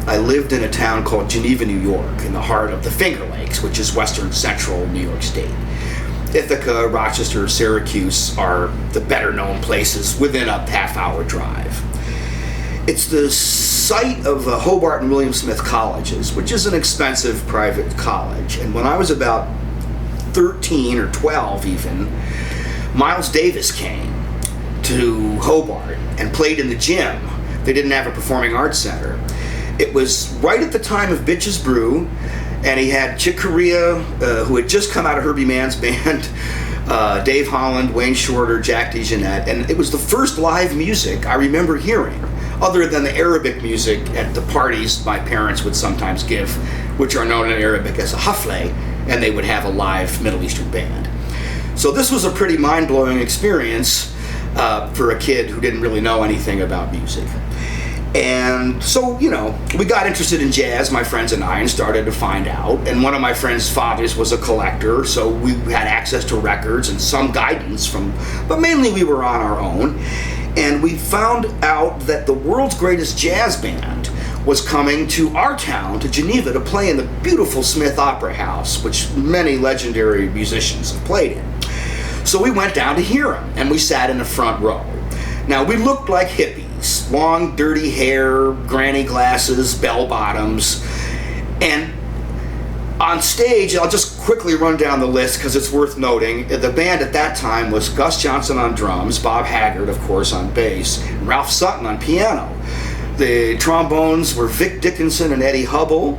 I lived in a town called Geneva, New York, in the heart of the Finger Lakes, which is western central New York State. Ithaca, Rochester, Syracuse are the better known places within a half-hour drive. It's the site of Hobart and William Smith colleges, which is an expensive private college. And when I was about 13 or 12 even, Miles Davis came to Hobart and played in the gym. They didn't have a performing arts center. It was right at the time of Bitches Brew, and he had Chick Corea, who had just come out of Herbie Mann's band, Dave Holland, Wayne Shorter, Jack DeJohnette, and it was the first live music I remember hearing, other than the Arabic music at the parties my parents would sometimes give, which are known in Arabic as a hafle, and they would have a live Middle Eastern band. So this was a pretty mind-blowing experience for a kid who didn't really know anything about music. And so, we got interested in jazz, my friends and I, and started to find out. And one of my friend's fathers was a collector, so we had access to records and some guidance but mainly we were on our own. And we found out that the world's greatest jazz band was coming to our town, to Geneva, to play in the beautiful Smith Opera House, which many legendary musicians have played in. So we went down to hear them, and we sat in the front row. Now, we looked like hippies. Long, dirty hair, granny glasses, bell bottoms. And on stage, I'll just quickly run down the list because it's worth noting. The band at that time was Gus Johnson on drums, Bob Haggard, of course, on bass, and Ralph Sutton on piano. The trombones were Vic Dickinson and Eddie Hubble,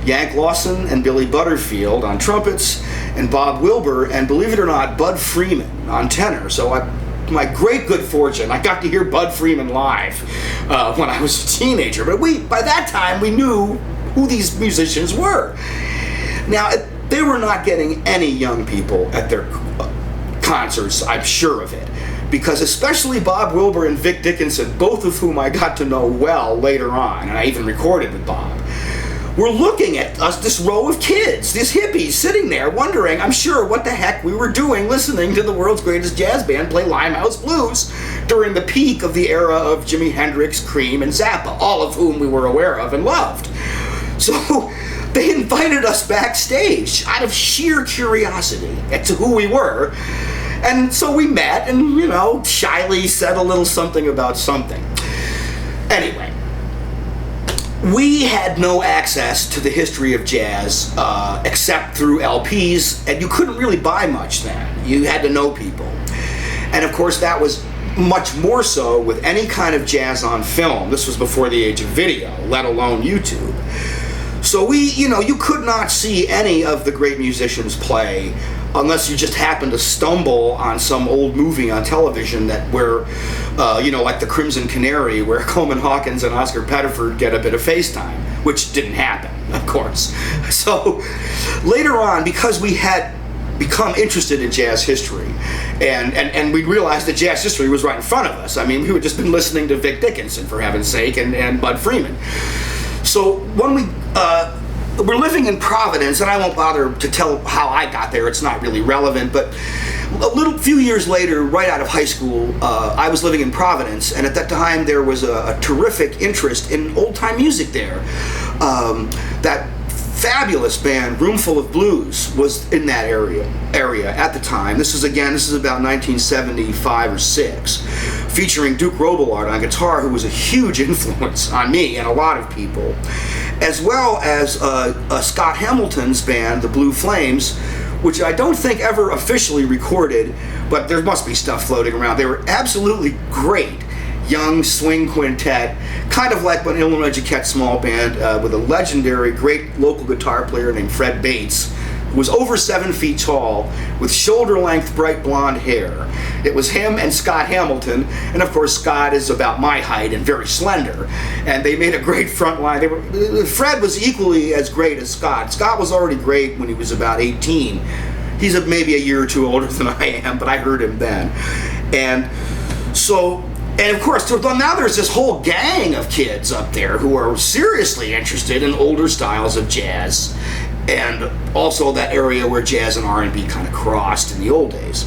Yank Lawson and Billy Butterfield on trumpets, and Bob Wilbur, and believe it or not, Bud Freeman on tenor. So my great good fortune, I got to hear Bud Freeman live when I was a teenager. But by that time, we knew who these musicians were. Now, they were not getting any young people at their concerts, I'm sure of it. Because especially Bob Wilbur and Vic Dickinson, both of whom I got to know well later on, and I even recorded with Bob, were looking at us, this row of kids, these hippies sitting there wondering, I'm sure, what the heck we were doing listening to the world's greatest jazz band play Limehouse Blues during the peak of the era of Jimi Hendrix, Cream, and Zappa, all of whom we were aware of and loved. So they invited us backstage out of sheer curiosity as to who we were. And so we met and, shyly said a little something about something. Anyway, we had no access to the history of jazz except through LPs, and you couldn't really buy much then. You had to know people. And of course, that was much more so with any kind of jazz on film. This was before the age of video, let alone YouTube. So you could not see any of the great musicians play unless you just happened to stumble on some old movie on television where like The Crimson Canary, where Coleman Hawkins and Oscar Pettiford get a bit of FaceTime, which didn't happen, of course. So later on, because we had become interested in jazz history, and we realized that jazz history was right in front of us. I mean, we had just been listening to Vic Dickinson, for heaven's sake, and Bud Freeman. So when we're living in Providence, and I won't bother to tell how I got there, it's not really relevant, but a few years later, right out of high school, I was living in Providence, and at that time there was a terrific interest in old-time music there. That fabulous band, Roomful of Blues, was in that area at the time. This is about 1975 or 6, featuring Duke Robillard on guitar, who was a huge influence on me and a lot of people, as well as Scott Hamilton's band, the Blue Flames, which I don't think ever officially recorded, but there must be stuff floating around. They were absolutely great young swing quintet, kind of like an Illinois Jacquet small band with a legendary, great local guitar player named Fred Bates, who was over 7 feet tall with shoulder-length bright blonde hair. It was him and Scott Hamilton, and of course Scott is about my height and very slender, and they made a great front line. Fred was equally as great as Scott. Scott was already great when he was about 18. He's maybe a year or two older than I am, but I heard him then. And of course, now there's this whole gang of kids up there who are seriously interested in older styles of jazz, and also that area where jazz and R&B kind of crossed in the old days.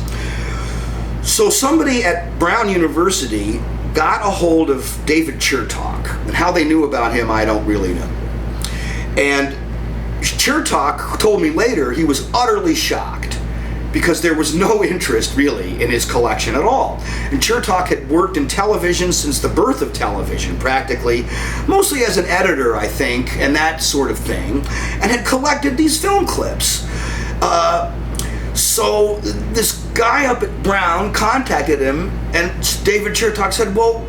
So somebody at Brown University got a hold of David Chertok, and how they knew about him, I don't really know. And Chertok told me later he was utterly shocked because there was no interest really in his collection at all. And Chertok had worked in television since the birth of television, practically, mostly as an editor, I think, and that sort of thing, and had collected these film clips. So this guy up at Brown contacted him, and David Chertok said, well,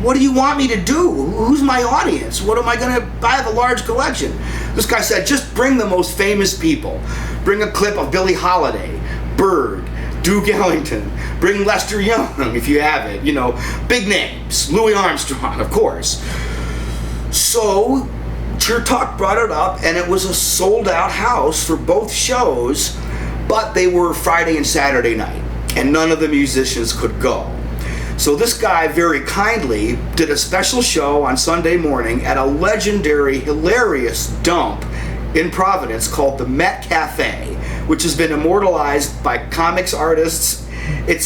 what do you want me to do? Who's my audience? What am I going to... I have a large collection. This guy said, just bring the most famous people. Bring a clip of Billie Holiday, Bird, Duke Ellington. Bring Lester Young, if you have it. You know, big names. Louis Armstrong, of course. So Chertok brought it up, and it was a sold-out house for both shows, but they were Friday and Saturday night, and none of the musicians could go. So this guy very kindly did a special show on Sunday morning at a legendary, hilarious dump in Providence called the Met Cafe, which has been immortalized by comics artists. And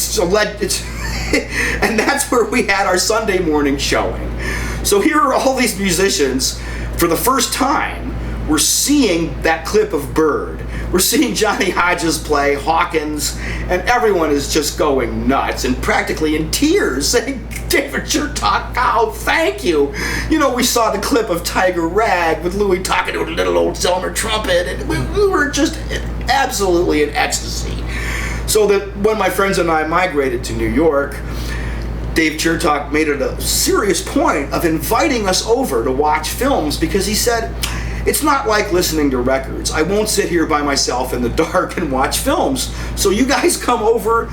that's where we had our Sunday morning showing. So here are all these musicians, for the first time, we're seeing that clip of Bird. We're seeing Johnny Hodges play, Hawkins, and everyone is just going nuts and practically in tears saying, David Chertok, oh, thank you. You know, we saw the clip of Tiger Rag with Louis talking to a little old Zelmer trumpet, and we were just absolutely in ecstasy. So that when my friends and I migrated to New York, Dave Chertok made it a serious point of inviting us over to watch films because he said, it's not like listening to records. I won't sit here by myself in the dark and watch films. So you guys come over,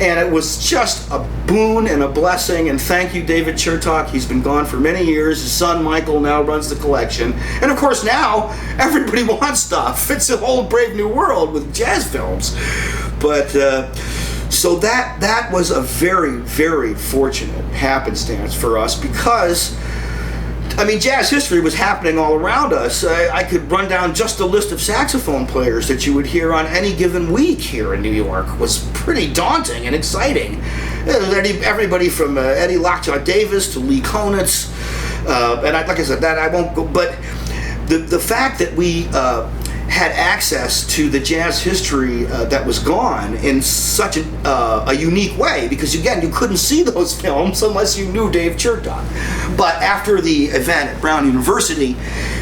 and it was just a boon and a blessing, and thank you, David Chertok. He's been gone for many years. His son, Michael, now runs the collection. And of course now, everybody wants stuff. It's a whole brave new world with jazz films. But, so that was a very, very fortunate happenstance for us because, I mean, jazz history was happening all around us. I could run down just a list of saxophone players that you would hear on any given week here in New York. It was pretty daunting and exciting. Everybody from Eddie Lockjaw Davis to Lee Konitz. Like I said, that I won't go. But the fact that we had access to the jazz history that was gone in such a unique way, because again, you couldn't see those films unless you knew Dave Chertok. But after the event at Brown University,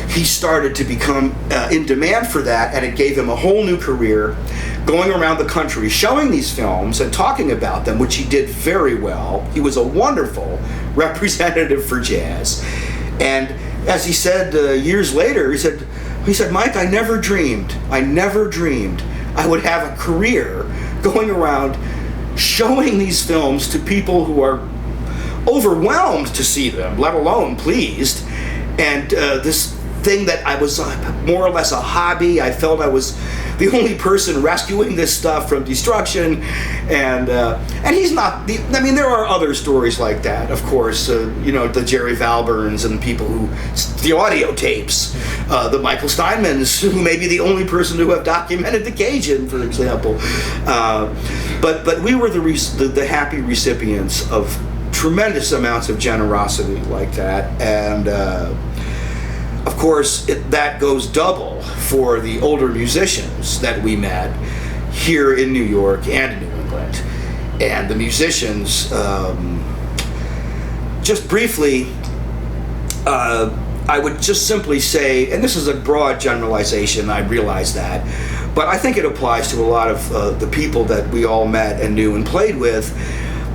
he started to become in demand for that, and it gave him a whole new career going around the country showing these films and talking about them, which he did very well. He was a wonderful representative for jazz. And as he said years later, he said, Mike, I never dreamed I would have a career going around showing these films to people who are overwhelmed to see them, let alone pleased. And this thing that I was more or less a hobby, I felt I was the only person rescuing this stuff from destruction, and he's not. I mean, there are other stories like that, of course. You know, the Jerry Valburns and people who, the audio tapes, the Michael Steinmans, who may be the only person to have documented the Cajun, for example. But we were the happy recipients of tremendous amounts of generosity like that, and of course that goes double for the older musicians that we met here in New York and in New England. And the musicians, just briefly, I would just simply say, and this is a broad generalization, I realize that, but I think it applies to a lot of the people that we all met and knew and played with.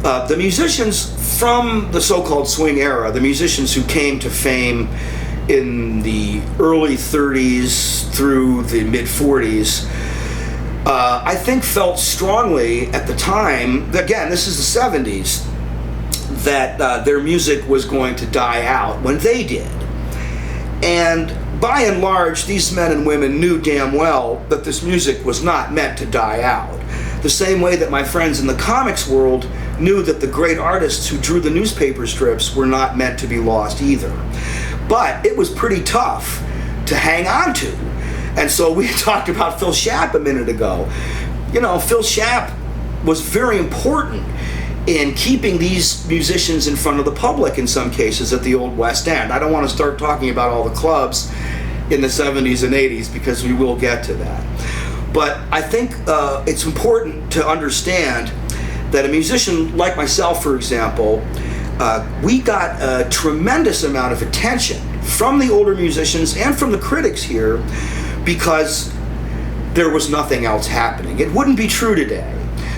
The musicians from the so-called swing era, the musicians who came to fame in the early 30s through the mid 40s, I think felt strongly at the time, again, this is the 70s, that their music was going to die out when they did. And by and large, these men and women knew damn well that this music was not meant to die out. The same way that my friends in the comics world knew that the great artists who drew the newspaper strips were not meant to be lost either. But it was pretty tough to hang on to. And so we talked about Phil Schaap a minute ago. You know, Phil Schaap was very important in keeping these musicians in front of the public in some cases at the old West End. I don't want to start talking about all the clubs in the 70s and 80s, because we will get to that. But I think it's important to understand that a musician like myself, for example, we got a tremendous amount of attention from the older musicians and from the critics here because there was nothing else happening. It wouldn't be true today.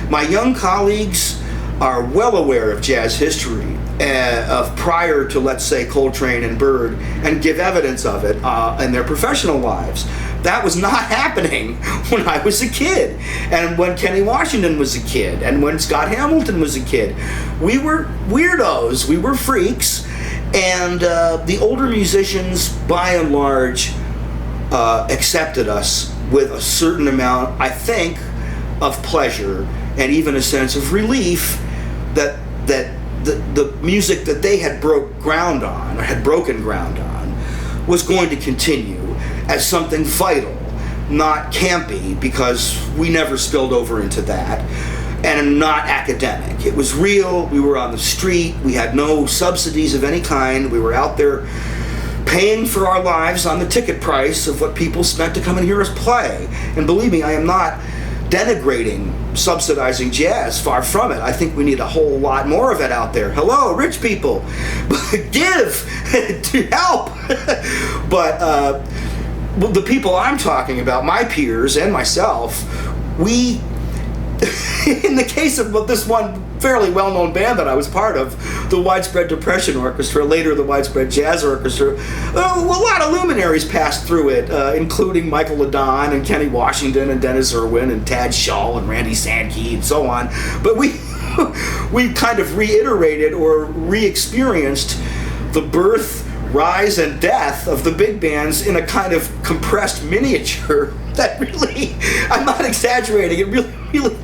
My young colleagues are well aware of jazz history of prior to, let's say, Coltrane and Bird, and give evidence of it in their professional lives. That was not happening when I was a kid, and when Kenny Washington was a kid, and when Scott Hamilton was a kid. We were weirdos, we were freaks, and the older musicians, by and large, accepted us with a certain amount, I think, of pleasure and even a sense of relief that the music that they had broken ground on was going to continue as something vital, not campy, because we never spilled over into that, and not academic. It was real. We were on the street. We had no subsidies of any kind. We were out there paying for our lives on the ticket price of what people spent to come and hear us play. And believe me, I am not denigrating subsidizing jazz, far from it. I think we need a whole lot more of it out there. Hello, rich people, give to help. But the people I'm talking about, my peers and myself, we, in the case of this one fairly well-known band that I was part of, the Widespread Depression Orchestra, later the Widespread Jazz Orchestra, a lot of luminaries passed through it, including Michael Ladon and Kenny Washington and Dennis Irwin and Tad Shaw and Randy Sankey and so on. But we kind of reiterated or re-experienced the birth, rise, and death of the big bands in a kind of compressed miniature that really, I'm not exaggerating, it really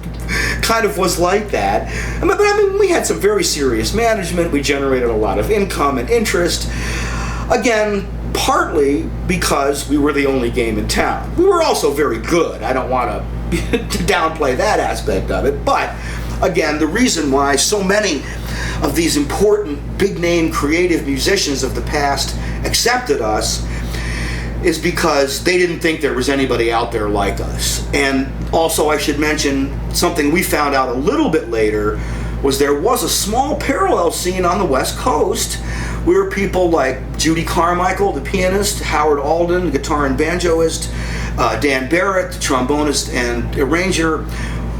kind of was like that. But I mean, we had some very serious management. We generated a lot of income and interest. Again, partly because we were the only game in town. We were also very good. I don't want to downplay that aspect of it. But again, the reason why so many of these important, big-name, creative musicians of the past accepted us is because they didn't think there was anybody out there like us. And also I should mention something we found out a little bit later was there was a small parallel scene on the West Coast where people like Judy Carmichael, the pianist, Howard Alden, the guitar and banjoist, Dan Barrett, the trombonist and arranger,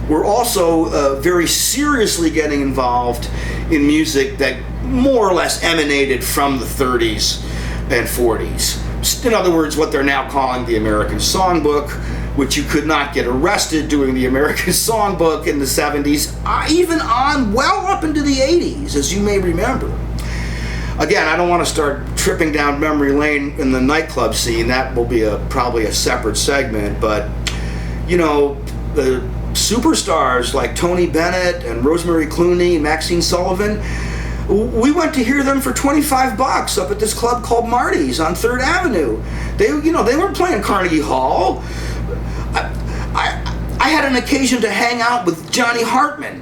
were also very seriously getting involved in music that more or less emanated from the 30s and 40s. In other words, what they're now calling the American Songbook, which you could not get arrested doing the American Songbook in the 70s, even on well up into the 80s, as you may remember. Again, I don't want to start tripping down memory lane in the nightclub scene. That will be probably a separate segment, but you know, the superstars like Tony Bennett and Rosemary Clooney and Maxine Sullivan, we went to hear them for $25 up at this club called Marty's on 3rd Avenue. They weren't playing Carnegie Hall. I had an occasion to hang out with Johnny Hartman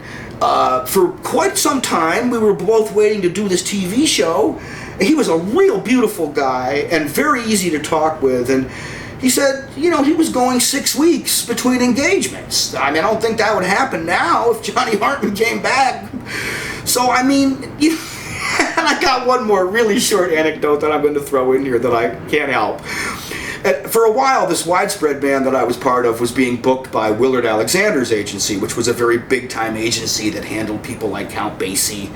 for quite some time. We were both waiting to do this TV show. He was a real beautiful guy and very easy to talk with. And he said, he was going 6 weeks between engagements. I mean, I don't think that would happen now if Johnny Hartman came back. So, I mean, and I got one more really short anecdote that I'm going to throw in here that I can't help. For a while, this Widespread band that I was part of was being booked by Willard Alexander's agency, which was a very big-time agency that handled people like Count Basie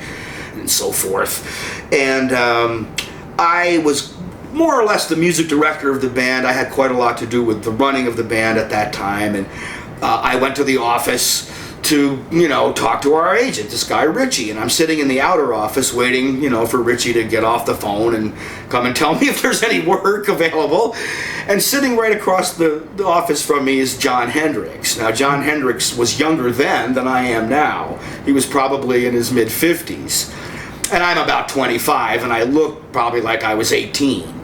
and so forth. And I was more or less the music director of the band. I had quite a lot to do with the running of the band at that time, and I went to the office to, talk to our agent, this guy Richie, and I'm sitting in the outer office waiting, for Richie to get off the phone and come and tell me if there's any work available. And sitting right across the office from me is John Hendricks. Now, John Hendricks was younger then than I am now. He was probably in his mid-50s. And I'm about 25, and I look probably like I was 18.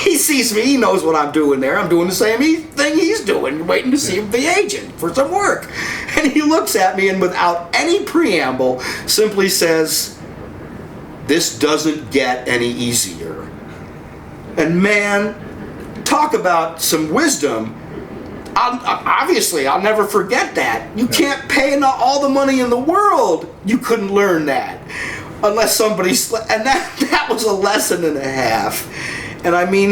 He sees me, he knows what I'm doing there. I'm doing the same thing he's doing, waiting to see the agent for some work. And he looks at me and without any preamble simply says, "This doesn't get any easier." And man, talk about some wisdom. Obviously, I'll never forget that. You can't pay all the money in the world. You couldn't learn that unless somebody and that was a lesson and a half. And I mean,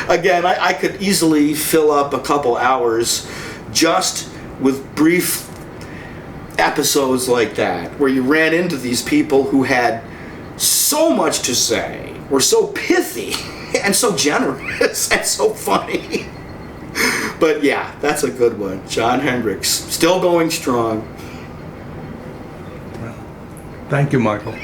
again, I could easily fill up a couple hours just with brief episodes like that, where you ran into these people who had so much to say, were so pithy and so generous and so funny. But yeah, that's a good one. John Hendricks, still going strong. Thank you, Michael.